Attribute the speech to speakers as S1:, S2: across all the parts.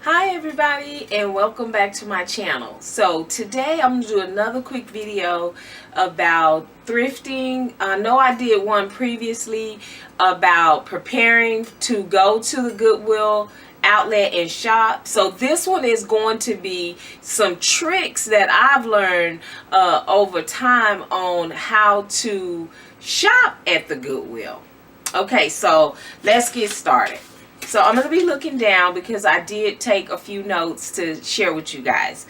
S1: Hi everybody, and welcome back to my channel. So today I'm going to do another quick video about thrifting. I know I did one previously about preparing to go to the Goodwill outlet and shop. So this one is going to be some tricks that I've learned over time on how to shop at the Goodwill. Okay, so let's get started. So I'm going to be looking down because I did take a few notes to share with you guys.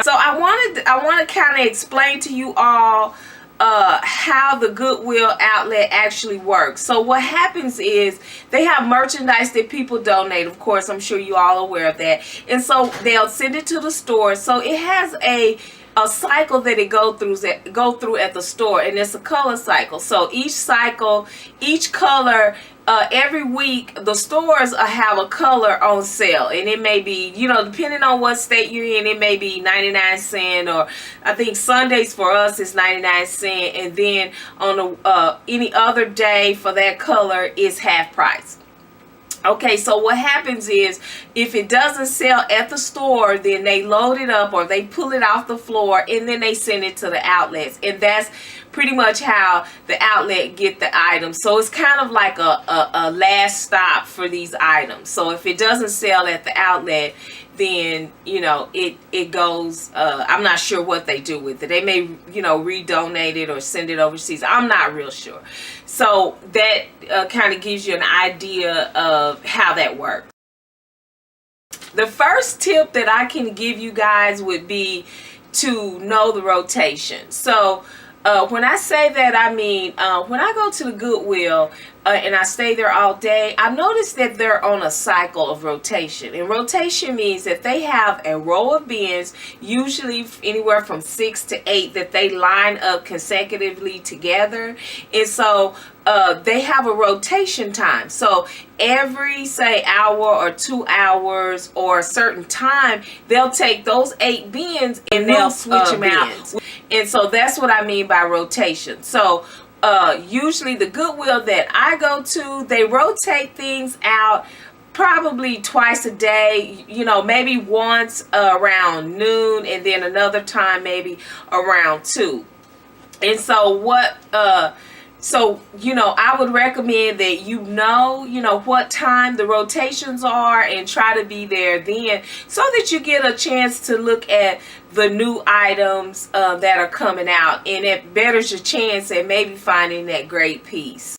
S1: So I want to kind of explain to you all how the Goodwill outlet actually works. So what happens is they have merchandise that people donate. Of course, I'm sure you all are aware of that. And so they'll send it to the store. So it has a cycle that it go through at the store, and it's a color cycle. So each cycle, each color, every week the stores have a color on sale, and it may be, depending on what state you're in, it may be 99 cents, or I think Sundays for us is 99 cents, and then on any other day for that color is half price. Okay, so what happens is if it doesn't sell at the store, then they load it up or they pull it off the floor and then they send it to the outlets. And that's pretty much how the outlet get the items. So it's kind of like a last stop for these items. So if it doesn't sell at the outlet, then it goes, I'm not sure what they do with it. They may redonate it or send it overseas. I'm not real sure. So that kind of gives you an idea of how that works. The first tip that I can give you guys would be to know the rotation. So when I say that, I mean when I go to the Goodwill and I stay there all day, I notice that they're on a cycle of rotation. And rotation means that they have a row of bins, usually anywhere from 6 to 8, that they line up consecutively together. And so they have a rotation time. So every, say, hour or 2 hours or a certain time, they'll take those 8 bins and they'll switch them out. And so that's what I mean by rotation. So usually the Goodwill that I go to, they rotate things out probably twice a day, maybe once around noon, and then another time maybe around 2. And so I would recommend that you know what time the rotations are and try to be there then, so that you get a chance to look at the new items that are coming out, and it betters your chance at maybe finding that great piece.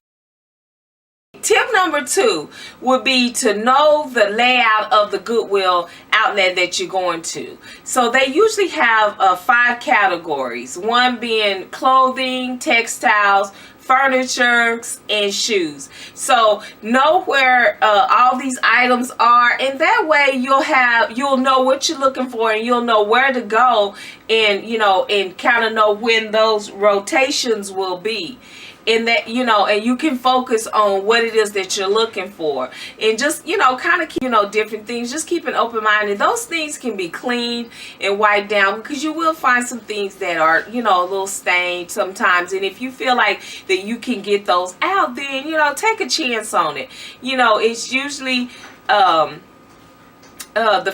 S1: Tip number 2 would be to know the layout of the Goodwill outlet that you're going to. So they usually have 5 categories, one being clothing, textiles, furniture, and shoes. So know where all these items are, and that way you'll know what you're looking for, and you'll know where to go, and and kind of know when those rotations will be. And that and you can focus on what it is that you're looking for, and just kind of keep different things. Just keep an open mind, and those things can be cleaned and wiped down, because you will find some things that are a little stained sometimes. And if you feel like that you can get those out, then take a chance on it. It's usually the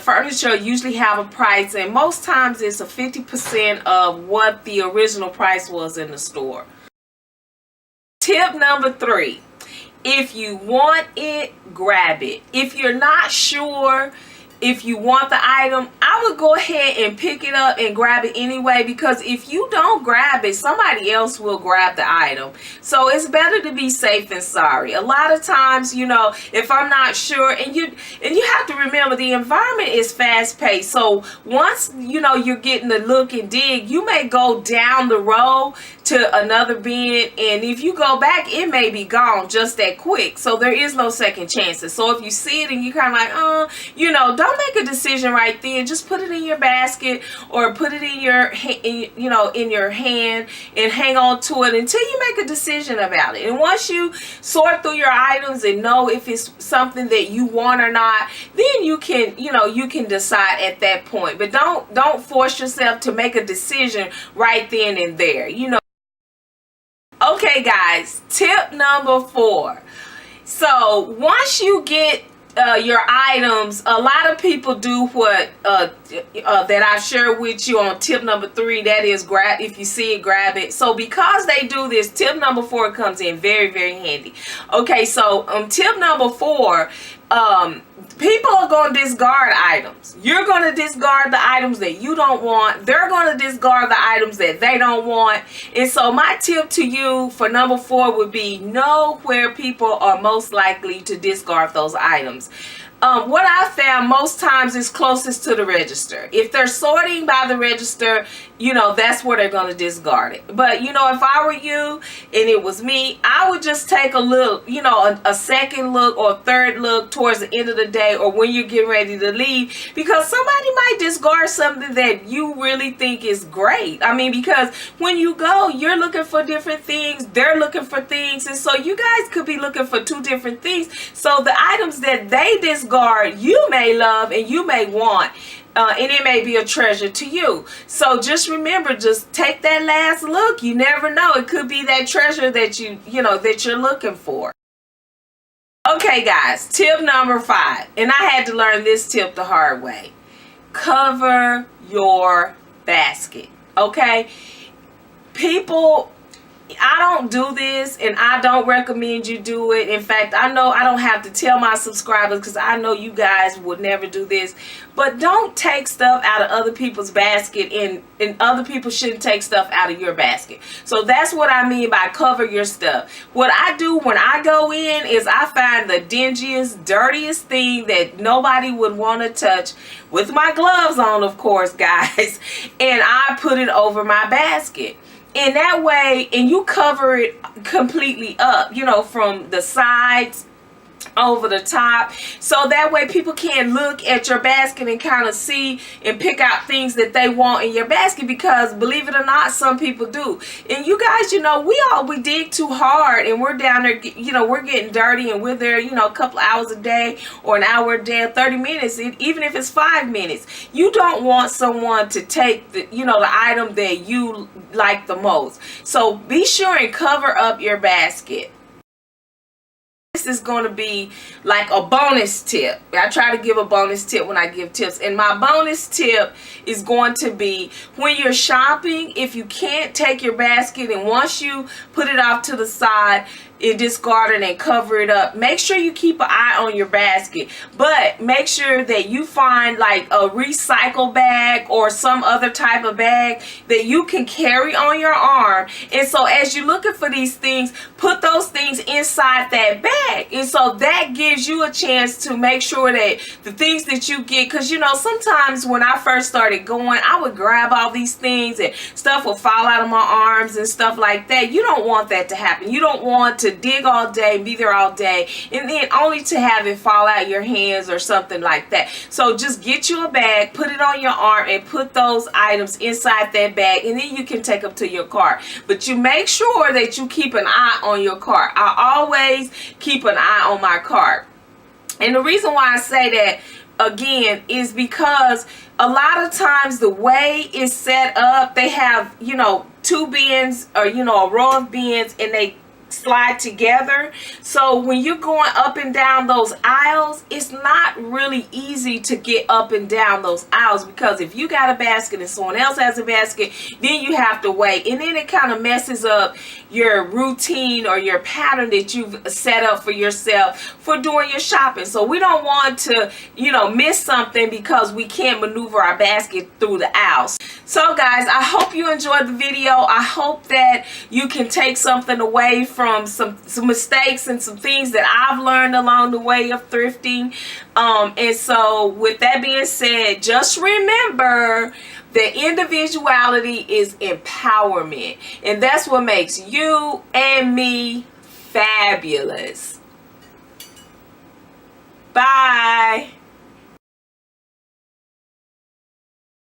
S1: furniture usually have a price, and most times it's a 50% of what the original price was in the store. Tip number 3, if you want it, grab it. If you're not sure if you want the item, I would go ahead and pick it up and grab it anyway, because if you don't grab it, somebody else will grab the item. So it's better to be safe than sorry. A lot of times, if I'm not sure, and you have to remember the environment is fast paced. So once you're getting the look and dig, you may go down the road to another bin, and if you go back, it may be gone just that quick. So there is no second chances. So if you see it and you kind of like, don't make a decision right then. Just put it in your basket, or put it in your in your hand, and hang on to it until you make a decision about it. And once you sort through your items and know if it's something that you want or not, then you can you can decide at that point. But don't force yourself to make a decision right then and there. Okay guys, tip number 4. So once you get your items, a lot of people do what that I share with you on tip number 3. That is, grab, if you see it, grab it. So because they do this, tip number 4 comes in very, very handy. Okay, so tip number 4, people are going to discard items. You're going to discard the items that you don't want. They're going to discard the items that they don't want. And so my tip to you for number 4 would be, know where people are most likely to discard those items. What I found most times is closest to the register. If they're sorting by the register, you know, that's where they're going to discard it. But, you know, if I were you and it was me, I would just take a look, you know, a second look or a third look towards the end of the day or when you're getting ready to leave, because somebody might discard something that you really think is great. I mean, because when you go, you're looking for different things, they're looking for things, and so you guys could be looking for 2 different things. So the items that they discard, you may love and you may want, and it may be a treasure to you. So just remember, just take that last look. You never know, it could be that treasure that you know that you're looking for. Okay guys, tip number 5, and I had to learn this tip the hard way. Cover your basket. Okay, people, I don't do this, and I don't recommend you do it. In fact, I know I don't have to tell my subscribers, because I know you guys would never do this. But don't take stuff out of other people's basket, and other people shouldn't take stuff out of your basket. So that's what I mean by cover your stuff. What I do when I go in is I find the dingiest, dirtiest thing that nobody would want to touch, with my gloves on, of course, guys, and I put it over my basket. In that way, and you cover it completely up, you know, from the sides over the top, so that way people can look at your basket and kind of see and pick out things that they want in your basket, because believe it or not, some people do. And you guys, you know, we dig too hard, and we're down there, you know, we're getting dirty, and we're there, you know, a couple hours a day or an hour a day, 30 minutes, even if it's 5 minutes. You don't want someone to take the, you know, the item that you like the most. So be sure and cover up your basket. This is going to be like a bonus tip. I try to give a bonus tip when I give tips. And my bonus tip is going to be, when you're shopping, if you can't take your basket, and once you put it off to the side and discard it and cover it up, make sure you keep an eye on your basket. But make sure that you find like a recycle bag or some other type of bag that you can carry on your arm. And so as you're looking for these things, put those things inside that bag. And so that gives you a chance to make sure that the things that you get, because you know, sometimes when I first started going, I would grab all these things and stuff would fall out of my arms and stuff like that. You don't want that to happen. You don't want to dig all day, be there all day, and then only to have it fall out your hands or something like that. So just get you a bag, put it on your arm, and put those items inside that bag, and then you can take them to your cart. But you make sure that you keep an eye on your cart. I always keep an eye on my cart. And the reason why I say that, again, is because a lot of times the way it's set up, they have, you know, 2 bins, or, you know, a row of bins, and they slide together. So when you're going up and down those aisles, it's not really easy to get up and down those aisles, because if you got a basket and someone else has a basket, then you have to wait, and then it kind of messes up your routine or your pattern that you've set up for yourself for doing your shopping. So we don't want to, you know, miss something because we can't maneuver our basket through the aisles. So guys, I hope you enjoyed the video. I hope that you can take something away from some mistakes and some things that I've learned along the way of thrifting. And so with that being said, just remember that individuality is empowerment, and that's what makes you and me fabulous. Bye.